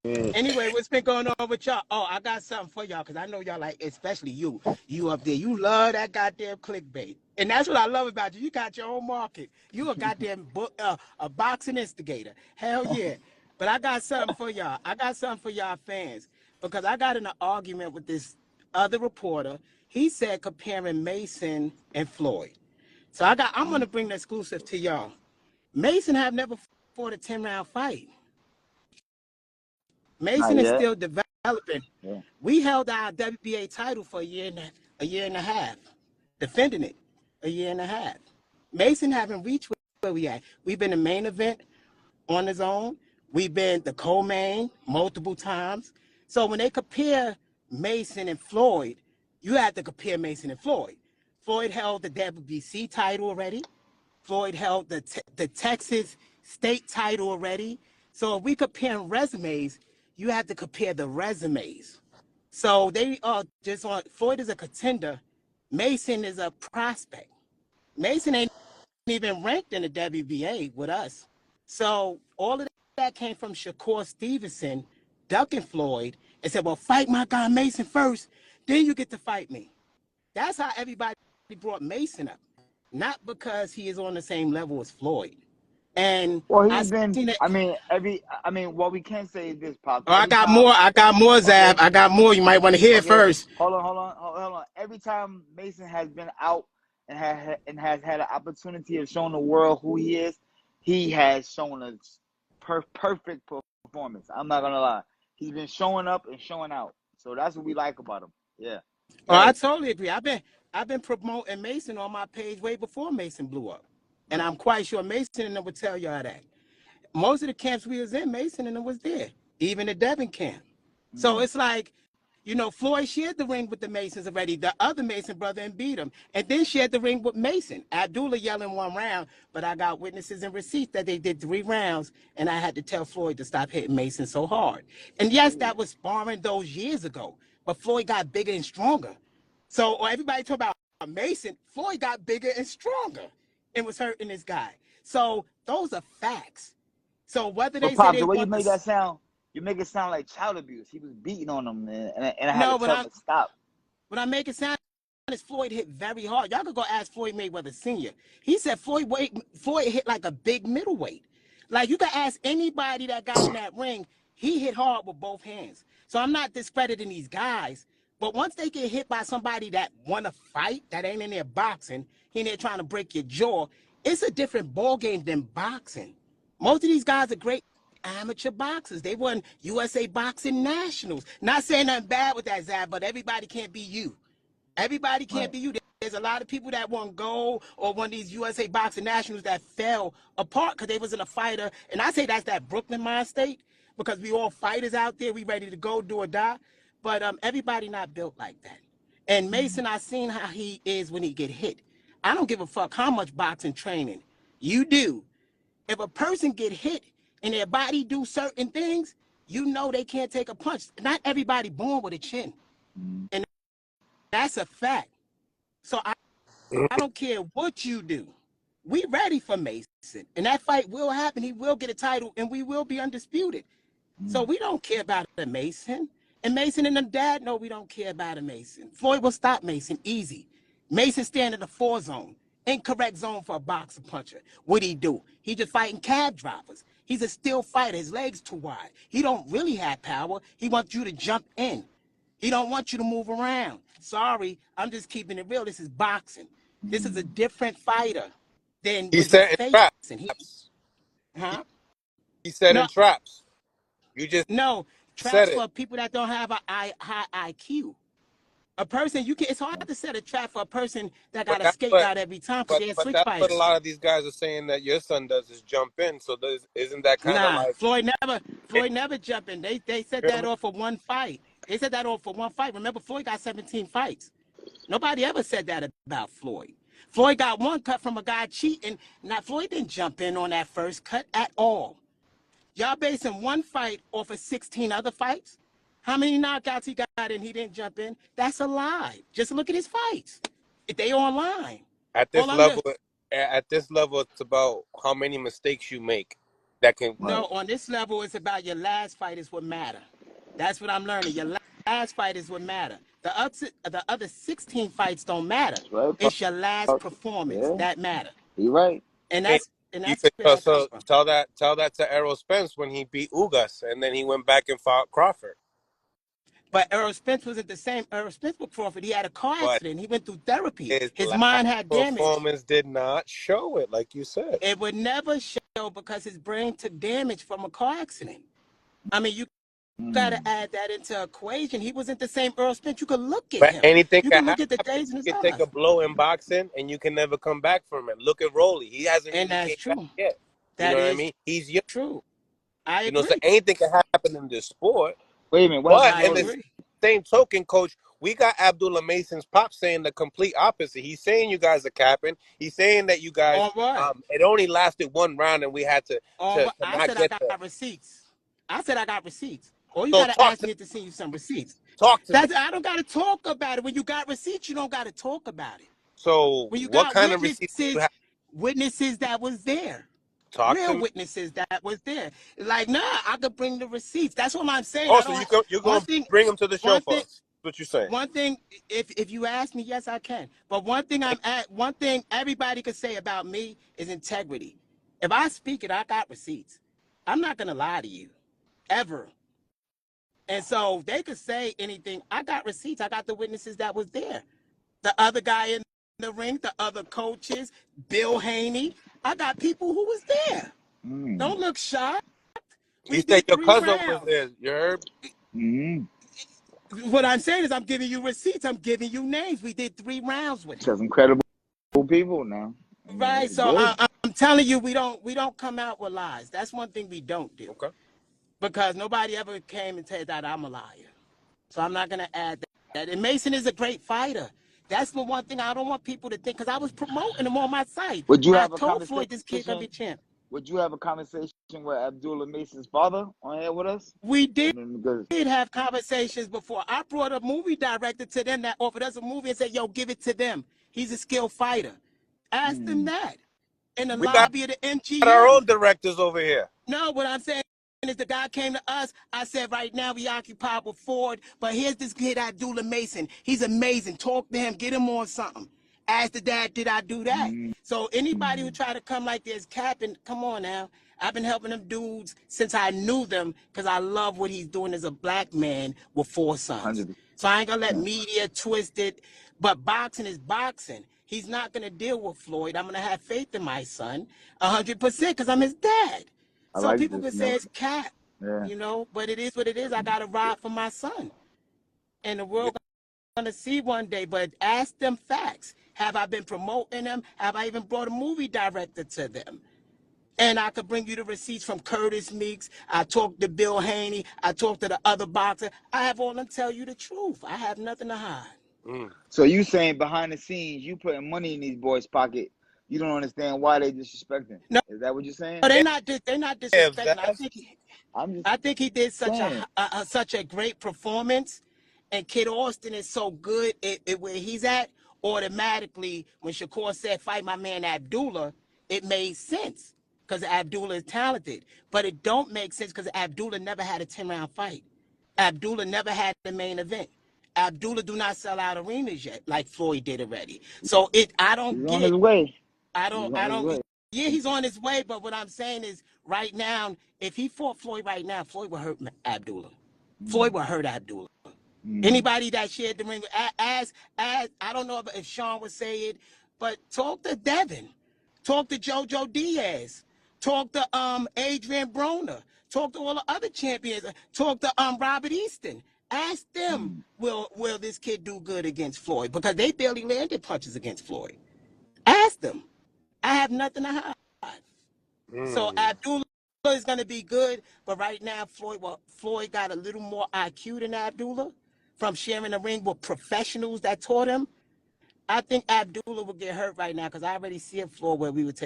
Anyway, what's been going on with y'all? Oh, I got something for y'all because I know y'all like, especially you up there. You love that goddamn clickbait, and that's what I love about you. You got your own market. You a goddamn a boxing instigator. Hell yeah! But I got something for y'all. I got something for y'all fans because I got in an argument with this other reporter. He said comparing Mason and Floyd. So I'm gonna bring the exclusive to y'all. Mason have never fought a 10-round fight. Not Mason is yet. still developing. Yeah. We held our WBA title for a year and a half, defending it a year and a half. Mason haven't reached where we at. We've been the main event on his own. We've been the co-main multiple times. So when they compare Mason and Floyd, you have to compare Mason and Floyd. Floyd held the WBC title already. Floyd held the Texas state title already. So if we compare resumes, you have to compare the resumes. So they are just on. Floyd is a contender. Mason is a prospect. Mason ain't even ranked in the WBA with us. So all of that came from Shakur Stevenson ducking Floyd and said, well, fight my guy Mason first, then you get to fight me. That's how everybody brought Mason up, not because he is on the same level as Floyd. And Well, I he's been. seen it. What we can say is this, Pops. Oh, I Every got more. time. I got more, Zab. Okay. I got more. You might want to hear it Okay. first. Hold on. Every time Mason has been out and has had an opportunity of showing the world who he is, he has shown a perfect performance. I'm not gonna lie. He's been showing up and showing out. So that's what we like about him. Yeah. Oh, I Hey. totally agree. I've been promoting Mason on my page way before Mason blew up, and I'm quite sure Mason and them would tell y'all that. Most of the camps we was in, Mason and them was there, even the Devon camp. So it's like, Floyd shared the ring with the Masons already, the other Mason brother, and beat him. And then shared the ring with Mason. Abdullah yelling 1 round, but I got witnesses and receipts that they did 3 rounds, and I had to tell Floyd to stop hitting Mason so hard. And yes, that was sparring those years ago, but Floyd got bigger and stronger. So everybody talk about Mason, Floyd got bigger and stronger and was hurting this guy. So those are facts. So whether they But say Pops, they the way you want make to, that sound, you make it sound like child abuse. He was beating on him, and I had to no, tell him to stop. when I make it sound is Floyd hit very hard. Y'all could go ask Floyd Mayweather Sr. He said Floyd hit like a big middleweight. Like you could ask anybody that got in that ring, he hit hard with both hands. So I'm not discrediting these guys, but once they get hit by somebody that want to fight, that ain't in there boxing, he in there trying to break your jaw, it's a different ball game than boxing. Most of these guys are great amateur boxers. They won USA Boxing Nationals. Not saying nothing bad with that, Zab, but everybody can't be you. Everybody can't Right. be you. There's a lot of people that won gold or won these USA Boxing Nationals that fell apart because they wasn't a fighter. And I say that's that Brooklyn mind state because we all fighters out there. We ready to go, do or die. But everybody not built like that. And Mason, I seen how he is when he get hit. I don't give a fuck how much boxing training you do. If a person get hit and their body do certain things, you know they can't take a punch. Not everybody born with a chin. And that's a fact. So I don't care what you do. We ready for Mason. And that fight will happen. He will get a title and we will be undisputed. So we don't care about a Mason. And Mason and the dad know we don't care about a Mason. Floyd will stop Mason easy. Mason stand in the 4 zone. Incorrect zone for a boxer puncher. What'd he do? He just fighting cab drivers. He's a still fighter. His legs too wide. He don't really have power. He wants you to jump in. He don't want you to move around. Sorry, I'm just keeping it real. This is boxing. This is a different fighter than He what you're set in facing. traps. Huh? He set No, in traps. You just no. said Traps it. for people that don't have a high IQ. A person you can. It's hard to set a trap for a person that But got a that's skate what out every time because they're but switch that's what a fighters. lot of these guys are saying that your son does is jump in. So isn't that kind of Nah, like Floyd never jumping. They said that off for one fight. They said that off for one fight. Remember, Floyd got 17 fights. Nobody ever said that about Floyd. Floyd got one cut from a guy cheating. Now Floyd didn't jump in on that first cut at all. Y'all basing one fight off of 16 other fights? How many knockouts he got and he didn't jump in? That's a lie. Just look at his fights. They online. at All this I'm just level at this level it's about how many mistakes you make. that can. No, on this level, it's about your last fight is what matter. That's what I'm learning. Your last fight is what matter. The other 16 fights don't matter. That's right. It's your last performance Yeah, that matter. you're right. And Hey, you that's could where that comes from. tell that to Errol Spence when he beat Ugas, and then he went back and fought Crawford. But Errol Spence wasn't the same. Errol Spence with Crawford, he had a car But accident. He went through therapy. his His last mind had damage. performance did not show it, like you said. It would never show because his brain took damage from a car accident. I mean, you got to add that into equation. He wasn't the same Errol Spence. You could look at But him. anything You can can look at the happen. days in his You can take eyes. a blow in boxing, and you can never come back from it. Look at Rolly; he hasn't And even that's came back true. yet. You That know what I is mean? He's young. true. I You know, so agree. anything can happen in this sport. Wait a minute. But I in the agree. same token, coach, we got Abdullah Mason's pop saying the complete opposite. He's saying you guys are capping. He's saying that you guys, On what? it only lasted one round, and we had to On what? I not said I get there. got receipts. I said I got receipts. All you So got to ask me is to send you some receipts. talk to me. I don't got to talk about it. When you got receipts, you don't got to talk about it. So When you what got kind of receipts do you have? witnesses that was there. Talk to Real me. witnesses that was there. Like, nah, I could bring the receipts. That's all I'm saying. Oh, I so don't you're one going to thing, bring them to the show one for thing, us. That's what you're saying. one thing, if you ask me, yes, I can. But one thing everybody could say about me is integrity. If I speak it, I got receipts. I'm not gonna lie to you, ever. And so they could say anything. I got receipts. I got the witnesses that was there. The other guy in the ring, the other coaches, Bill Haney. I got people who was there. Don't look shocked. You We said did your 3 cousin was rounds. there. You heard? What I'm saying is I'm giving you receipts. I'm giving you names. We did 3 rounds with him. Some credible people now. Right. So I'm telling you, we don't come out with lies. That's one thing we don't do. Okay. Because nobody ever came and said that I'm a liar. So I'm not gonna add that. And Mason is a great fighter. That's the one thing I don't want people to think, because I was promoting him on my site. Would you I have a told Floyd this kid gonna be conversation? champ. Would you have a conversation with Abdullah Mason's father on here with us? We did Because have conversations before. I brought a movie director to them that offered us a movie and said, yo, give it to them. He's a skilled fighter. Ask them that in the We got lobby of the our own MGM. directors over here. No, what I'm saying is the guy came to us. I said, right now we occupied with Ford, but here's this kid, Abdullah Mason. He's amazing. Talk to him. Get him on something. Ask the dad, did I do that? So anybody who try to come like this, capping, come on now. I've been helping them dudes since I knew them, because I love what he's doing as a black man with 4 sons. 100%. So I ain't going to let media twist it. But boxing is boxing. He's not going to deal with Floyd. I'm going to have faith in my son 100% because I'm his dad. So like people this, could say it's cap, Yeah. you know, but it is what it is. I got to ride for my son. And the world going to see one day, but ask them facts. Have I been promoting them? Have I even brought a movie director to them? And I could bring you the receipts from Curtis Meeks. I talked to Bill Haney. I talked to the other boxer. I have all them tell you the truth. I have nothing to hide. So you saying behind the scenes, you putting money in these boys' pocket. You don't understand why they disrespecting. No, Is that what you're saying? they're not disrespecting. I think he did such a great performance, and Kid Austin is so good at where he's at. Automatically, when Shakur said fight my man Abdullah, it made sense because Abdullah is talented. But it don't make sense because Abdullah never had a 10-round fight. Abdullah never had the main event. Abdullah do not sell out arenas yet, like Floyd did already. So I don't He's get. on his way. I don't. Yeah, he's on his way. But what I'm saying is, right now, if he fought Floyd right now, Floyd would hurt Abdullah. Floyd would hurt Abdullah. Anybody that shared the ring, as I don't know if Sean would say it, but talk to Devin, talk to JoJo Diaz, talk to Adrian Broner, talk to all the other champions, talk to Robert Easton. Ask them, will this kid do good against Floyd? Because they barely landed punches against Floyd. Ask them. I have nothing to hide. So Abdullah is going to be good, but right now Floyd got a little more IQ than Abdullah from sharing the ring with professionals that taught him. I think Abdullah will get hurt right now because I already see a floor where we would take